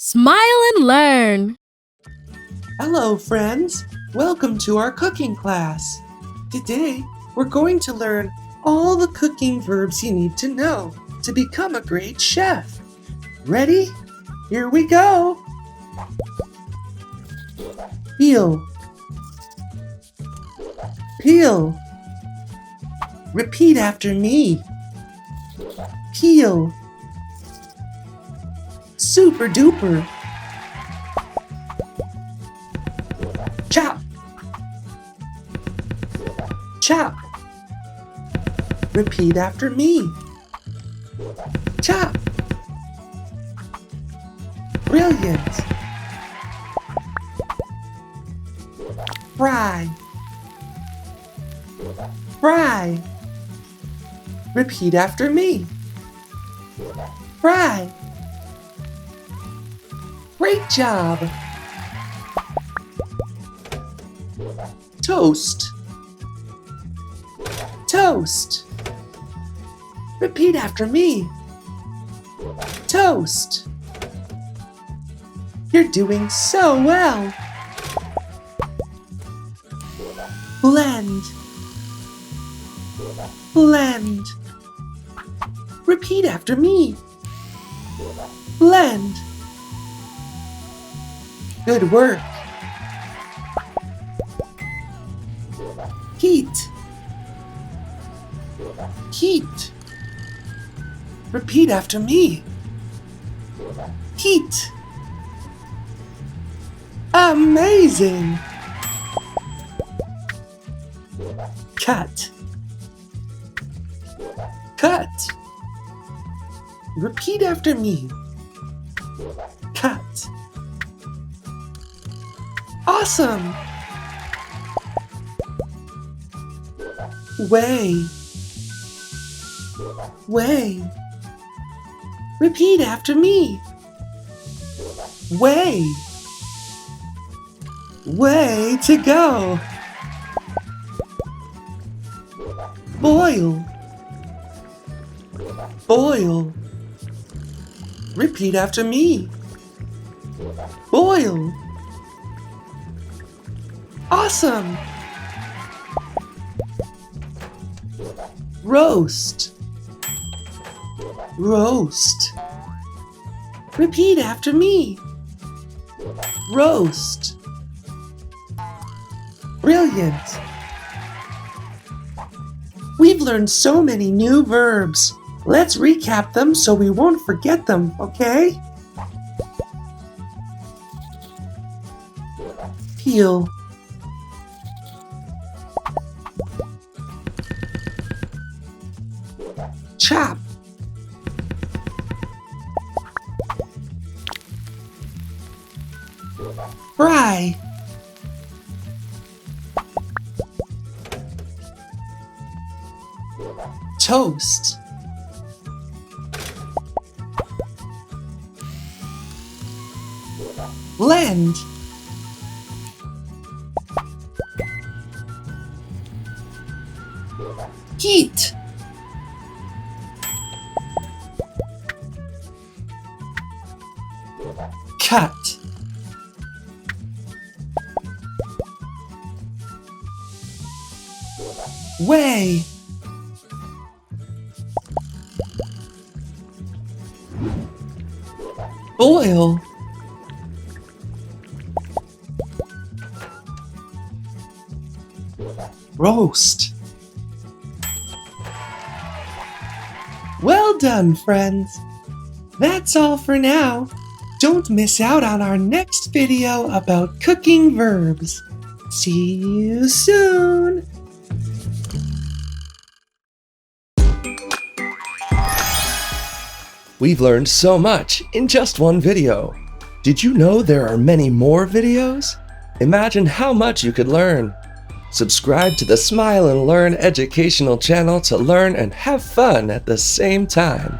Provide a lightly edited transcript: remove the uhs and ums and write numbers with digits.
Smile and learn. Hello, friends. Welcome to our cooking class. Today, we're going to learn all the cooking verbs you need to know to become a great chef. Ready? Here we go. Peel. Peel. Repeat after me. Peel. Super duper. Chop. Chop. Repeat after me. Chop. Brilliant. Fry. Fry. Repeat after me. Fry. Great job. Toast. Toast. Repeat after me. Toast. You're doing so well. Blend. Blend. Repeat after me. Blend. Good work. Heat. Heat. Repeat after me. Heat. Amazing. Cut. Cut. Repeat after me. Cut. Awesome. Weigh. Weigh. Repeat after me. Weigh. Way to go. Boil. Boil. Repeat after me. Boil. Awesome. Roast. Roast. Repeat after me. Roast. Brilliant. We've learned so many new verbs. Let's recap them so we won't forget them, okay? Peel. Chop. Fry. Toast. Blend. Heat. Cut. Weigh. Boil. Roast. Well done, friends. That's all for now. Don't miss out on our next video about cooking verbs. See you soon! We've learned so much in just one video. Did you know there are many more videos? Imagine how much you could learn. Subscribe to the Smile and Learn educational channel to learn and have fun at the same time.